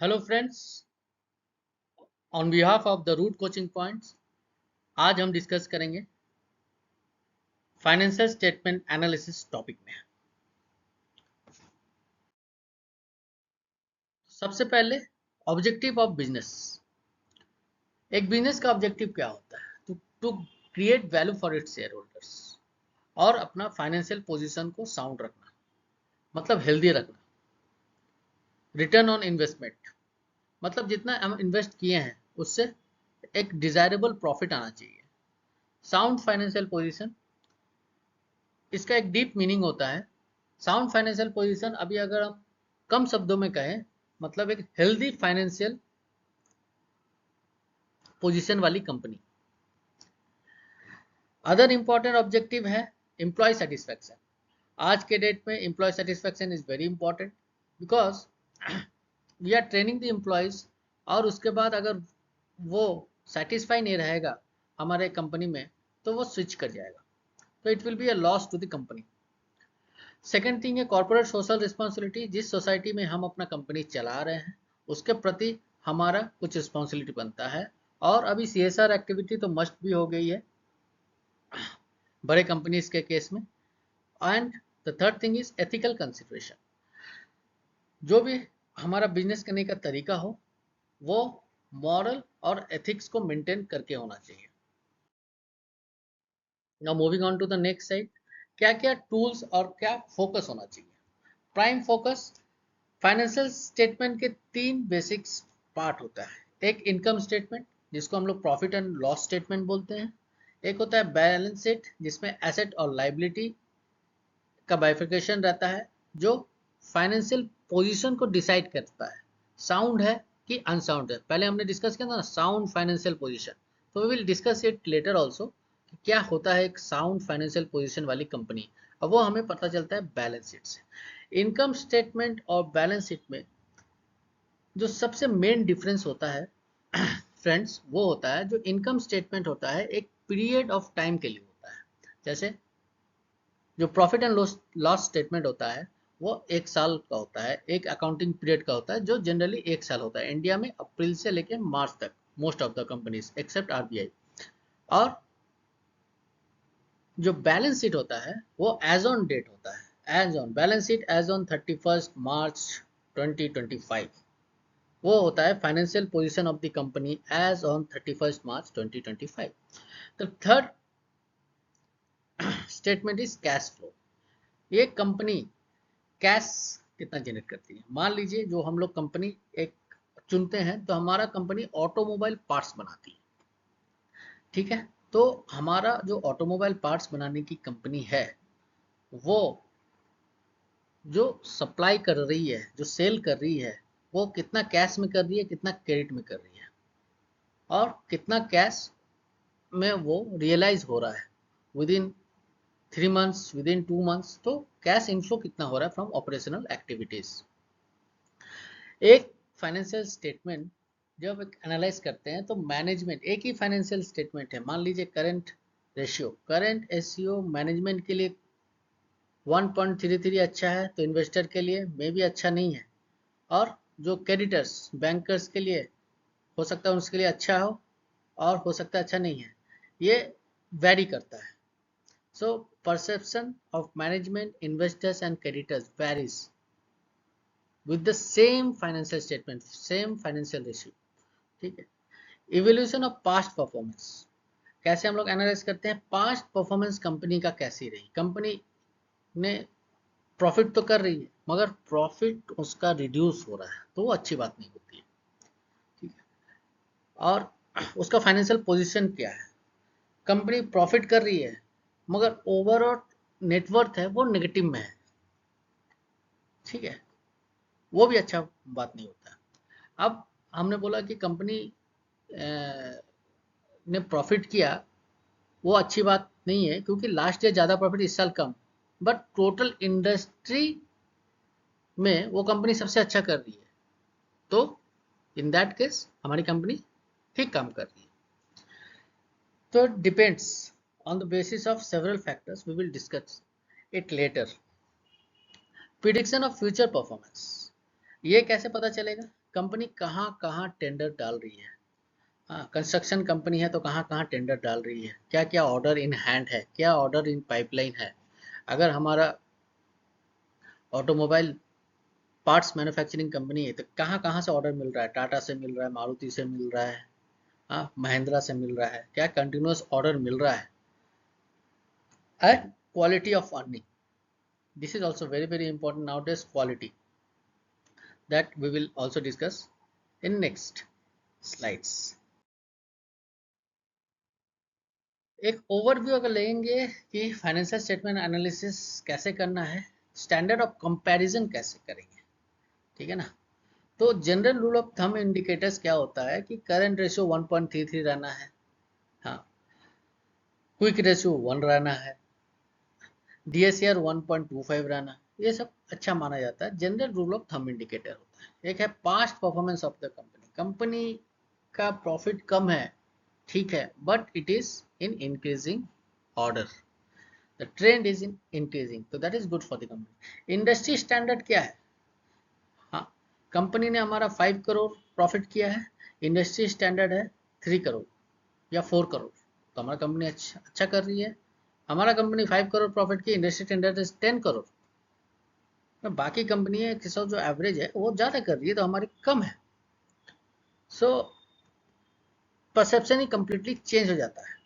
Hello friends, on behalf of the root coaching points आज हम discuss करेंगे financial statement analysis topic में। सबसे पहले ऑब्जेक्टिव ऑफ बिजनेस। एक बिजनेस का ऑब्जेक्टिव क्या होता है? To create value for its shareholders और अपना फाइनेंशियल पोजीशन को साउंड रखना, मतलब हेल्दी रखना। रिटर्न ऑन इन्वेस्टमेंट, मतलब जितना हम इन्वेस्ट किए हैं उससे एक डिजायरेबल प्रॉफिट आना चाहिए। साउंड फाइनेंशियल पोजीशन, इसका एक डीप मीनिंग होता है। साउंड फाइनेंशियल पोजीशन, अभी अगर हम कम शब्दों में कहें, मतलब एक हेल्दी फाइनेंशियल पोजीशन वाली कंपनी। अदर इंपॉर्टेंट ऑब्जेक्टिव है एम्प्लॉय सेटिस्फैक्शन। आज के डेट में employee satisfaction is very important because we are training the employees, और उसके बाद अगर वो सेटिस्फाई नहीं रहेगा हमारे कंपनी में तो वो स्विच कर जाएगा, तो it will be a loss to the company. Second thing है कॉर्पोरेट सोशल रिस्पॉन्सिबिलिटी। जिस सोसाइटी में हम अपना कंपनी चला रहे हैं उसके प्रति हमारा कुछ रिस्पॉन्सिबिलिटी बनता है, और अभी CSR एक्टिविटी तो मस्ट भी हो गई है बड़े कंपनीज के केस में। And the third thing is ethical consideration. जो भी हमारा बिजनेस करने का तरीका हो वो मॉरल और एथिक्स को मेंटेन करके होना चाहिए। Now moving on to the next side, क्या क्या टूल्स और क्या फोकस होना चाहिए। प्राइम फोकस, फाइनेंशियल स्टेटमेंट के तीन बेसिक्स पार्ट होता है। एक इनकम स्टेटमेंट जिसको हम लोग प्रॉफिट एंड लॉस स्टेटमेंट बोलते हैं। एक होता है बैलेंस शीट जिसमें एसेट और लाइबिलिटी का बाइफिकेशन रहता है, जो फाइनेंशियल पोजीशन को डिसाइड करता है साउंड है कि अनसाउंड है। पहले हमने डिस्कस किया था ना साउंड फाइनेंशियल पोजीशन, तो we will discuss it later also कि क्या होता है एक साउंड फाइनेंशियल पोजीशन वाली कंपनी। अब वो हमें पता चलता है बैलेंस शीट से। इनकम स्टेटमेंट और बैलेंस शीट में जो सबसे मेन डिफरेंस होता है फ्रेंड्स, वो होता है जो इनकम स्टेटमेंट होता है एक पीरियड ऑफ टाइम के लिए होता है। जैसे जो प्रॉफिट एंड लॉस स्टेटमेंट होता है वो एक साल का होता है, एक अकाउंटिंग पीरियड का होता है जो जनरली एक साल होता है इंडिया में, अप्रैल से लेकर मार्च तक most of the companies except RBI। और जो बैलेंस शीट होता है वो एज ऑन डेट होता है, as on balance sheet as on 31 March 2025। वो होता है financial position of the company as on 31 March 2025। The third statement is cash flow. ये कंपनी कैश कितना जनरेट करती है। मान लीजिए जो हम लोग कंपनी एक चुनते हैं, तो हमारा कंपनी ऑटोमोबाइल पार्ट्स बनाती है, ठीक है। तो हमारा जो ऑटोमोबाइल पार्ट्स बनाने की कंपनी है वो जो सप्लाई कर रही है, जो सेल कर रही है, वो कितना कैश में कर रही है, कितना क्रेडिट में कर रही है, और कितना कैश में वो रियलाइज हो रहा है with in 3 months, with in 2 months. तो कैश इनफ्लो कितना हो रहा है फ्रॉम ऑपरेशनल एक्टिविटीज। एक फाइनेंशियल स्टेटमेंट जब एनालाइज करते हैं तो मैनेजमेंट, एक ही फाइनेंशियल स्टेटमेंट है, मान लीजिए करंट एसईओ मैनेजमेंट के लिए 1.33 अच्छा है तो इन्वेस्टर के लिए मे भी अच्छा नहीं है, और जो क्रेडिटर्स बैंकर्स के लिए हो सकता है उसके लिए अच्छा हो, और हो सकता है अच्छा नहीं है। ये वेरी करता है। So perception of management, investors and creditors varies with the same financial statement, same financial ratio, ठीक है। इवोल्यूशन ऑफ पास्ट परफॉर्मेंस, कैसे हम लोग एनालाइज करते हैं पास्ट परफॉर्मेंस कंपनी का कैसी रही। कंपनी ने प्रॉफिट तो कर रही है मगर प्रॉफिट उसका रिड्यूस हो रहा है तो वो अच्छी बात नहीं होती है, ठीक है। और उसका फाइनेंशियल पोजीशन क्या है, कंपनी प्रॉफिट कर रही है मगर ओवरऑल नेटवर्थ है वो नेगेटिव में है, ठीक है, वो भी अच्छा बात नहीं होता। अब हमने बोला कि कंपनी ने प्रॉफिट किया, वो अच्छी बात नहीं है क्योंकि लास्ट ईयर ज़्यादा प्रॉफिट, इस साल कम, बट टोटल इंडस्ट्री में वो कंपनी सबसे अच्छा कर रही है, तो इन दैट केस हमारी कंपनी ठीक काम कर रही है। तो depends on the basis of several factors, we will discuss it later. Prediction of future performance, ये कैसे पता चलेगा कंपनी कहाँ कहाँ टेंडर डाल रही है। हाँ, कंस्ट्रक्शन कंपनी है तो कहाँ कहाँ टेंडर डाल रही है, क्या क्या ऑर्डर इन हैंड है, क्या ऑर्डर इन पाइपलाइन है। अगर हमारा ऑटोमोबाइल पार्ट्स मैन्युफैक्चरिंग कंपनी है तो कहाँ कहाँ से ऑर्डर मिल रहा है, टाटा से मिल रहा है, मारुति से मिल रहा है, हाँ महिंद्रा से मिल रहा है, क्या कंटिन्यूस ऑर्डर मिल रहा है। And quality of earning, this is also very important nowadays, quality, that we will also discuss in next slides. एक ओवरव्यू अगर लेंगे कि फाइनेंशियल स्टेटमेंट एनालिसिस कैसे करना है, स्टैंडर्ड ऑफ कंपैरिजन कैसे करेंगे, ठीक है ना। तो general rule of thumb indicators क्या होता है कि करंट रेशियो 1.33 रहना है, हाँ क्विक रेशियो 1 रहना है, DSCR 1.25 रहना, ये सब अच्छा माना जाता है, general rule of thumb indicator होता है। एक है past performance of the company, company का प्रॉफिट कम है ठीक है, but it is in increasing order, the trend is in increasing, तो that is good for the company. Industry standard क्या है, हाँ कंपनी ने हमारा 5 करोड़ प्रॉफिट किया है, इंडस्ट्री स्टैंडर्ड है 3 करोड़ या 4 करोड़, तो हमारा कंपनी अच्छा कर रही है। हमारा कंपनी 5 करोड़ प्रॉफिट की, इंडस्ट्री स्टैंडर्ड इज 10 करोड़, तो बाकी कंपनी है किसी जो एवरेज है वो ज़्यादा कर रही है तो हमारी कम है। सो परसेप्शन ही कंप्लीटली चेंज हो जाता है।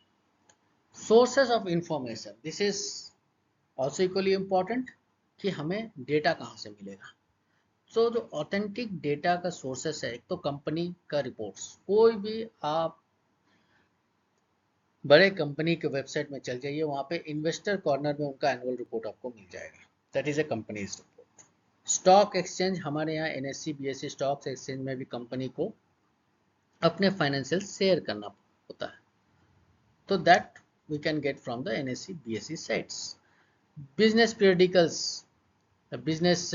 Sources of information, this is also equally important कि हमें डेटा कहाँ से मिलेगा। सो जो ऑथेंटिक डेटा का सोर्सेस है, एक तो कंपनी का रिपोर्ट्स, कोई भी आप बड़े कंपनी के वेबसाइट में चल जाइए, वहाँ पे इन्वेस्टर कॉर्नर में उनका एनुअल रिपोर्ट आपको मिल जाएगा, that is a companies report. Stock exchange, हमारे यहाँ NSE BSE स्टॉक एक्सचेंज में भी कंपनी को अपने फाइनेंशियल शेयर करना होता है, तो that we can get from the NSE BSE sites. Business periodicals, business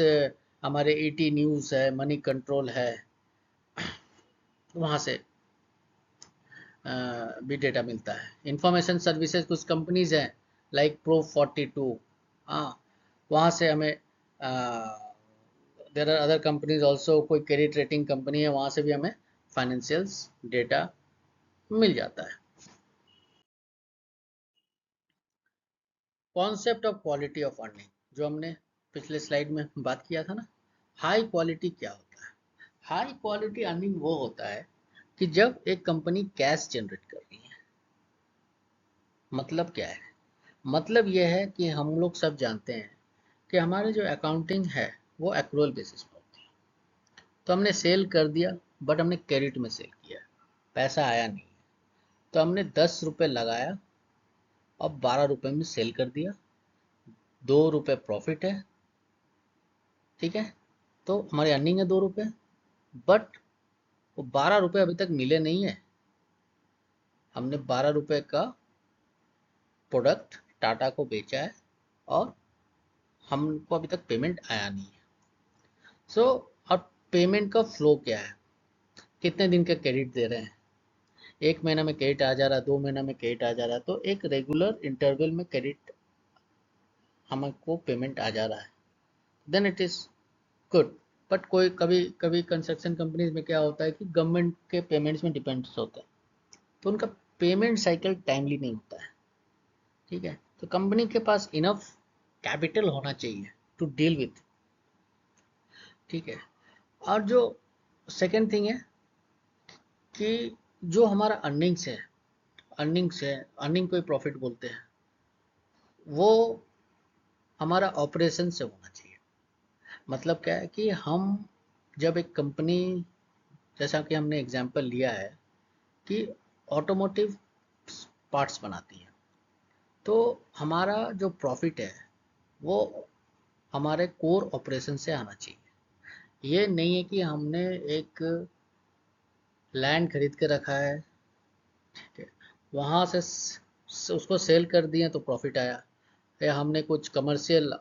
हमारे ET न्यूज़ है, मनी कंट्रोल है, वहाँ से भी डेटा मिलता है। इंफॉर्मेशन सर्विसेज कुछ कंपनीज हैं लाइक Pro42, हाँ वहाँ से हमें there are other companies also, कोई क्रेडिट रेटिंग कंपनी है वहाँ से भी हमें फाइनेंशियल्स डेटा मिल जाता है। Concept of quality of earning, जो हमने पिछले स्लाइड में बात किया था ना, हाई क्वालिटी क्या होता है। हाई क्वालिटी अर्निंग वो होता है कि जब एक कंपनी कैश जनरेट कर रही है। मतलब क्या है, मतलब यह है कि हम लोग सब जानते हैं कि हमारे जो अकाउंटिंग है वो एक्रूअल बेसिस पर होती है, तो हमने सेल कर दिया बट हमने क्रेडिट में सेल किया, पैसा आया नहीं, तो हमने 10 रुपये लगाया और 12 रुपये में सेल कर दिया, 2 रुपये प्रॉफिट है, ठीक है, तो हमारी अर्निंग है 2 रुपये, बट वो 12 रुपये अभी तक मिले नहीं है। हमने 12 रुपये का प्रोडक्ट टाटा को बेचा है और हमको अभी तक पेमेंट आया नहीं है। सो अब पेमेंट का फ्लो क्या है, कितने दिन का क्रेडिट दे रहे हैं, 1 महीना में क्रेडिट आ जा रहा है, 2 महीना में क्रेडिट आ जा रहा है, तो एक रेगुलर इंटरवल में क्रेडिट हमको पेमेंट आ जा रहा है, then it is good. But कोई कभी कभी कंस्ट्रक्शन कंपनीज में क्या होता है कि गवर्नमेंट के पेमेंट्स में डिपेंड्स होता है, तो उनका पेमेंट साइकिल टाइमली नहीं होता है, ठीक है, तो कंपनी के पास इनफ कैपिटल होना चाहिए टू डील विथ, ठीक है। और जो सेकेंड थिंग है कि जो हमारा अर्निंग कोई प्रॉफिट बोलते हैं, वो हमारा ऑपरेशन से होना चाहिए। मतलब क्या है कि हम जब एक कंपनी, जैसा कि हमने एग्जांपल लिया है कि ऑटोमोटिव पार्ट्स बनाती है, तो हमारा जो प्रॉफिट है वो हमारे कोर ऑपरेशन से आना चाहिए। ये नहीं है कि हमने एक लैंड खरीद के रखा है, ठीक है, वहाँ से उसको सेल कर दिए तो प्रॉफिट आया, या हमने कुछ कमर्शियल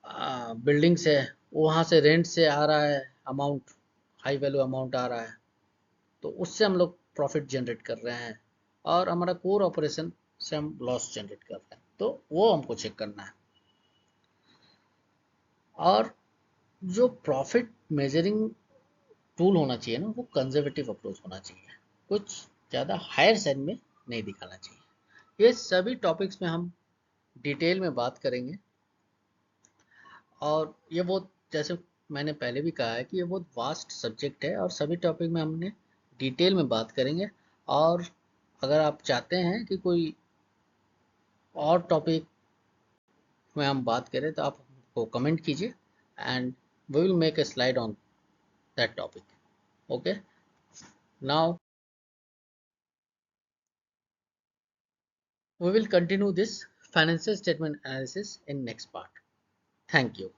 बिल्डिंग्स है वहाँ से रेंट से आ रहा है अमाउंट, हाई वैल्यू अमाउंट आ रहा है, तो उससे हम लोग प्रॉफिट जनरेट कर रहे हैं, और हमारा कोर ऑपरेशन से हम लॉस जनरेट कर रहे हैं, तो वो हमको चेक करना है। और जो प्रॉफिट मेजरिंग टूल होना चाहिए ना, वो कंजर्वेटिव अप्रोच होना चाहिए, कुछ ज़्यादा हायर साइड में नहीं दिखाना चाहिए। ये सभी टॉपिक्स में हम डिटेल में बात करेंगे, और ये बहुत, जैसे मैंने पहले भी कहा है कि ये बहुत वास्ट सब्जेक्ट है और सभी टॉपिक में हमने डिटेल में बात करेंगे। और अगर आप चाहते हैं कि कोई और टॉपिक में हम बात करें तो आप हमको कमेंट कीजिए, and we will make a slide on that topic. Okay, now we will continue this financial statement analysis in next part. Thank you.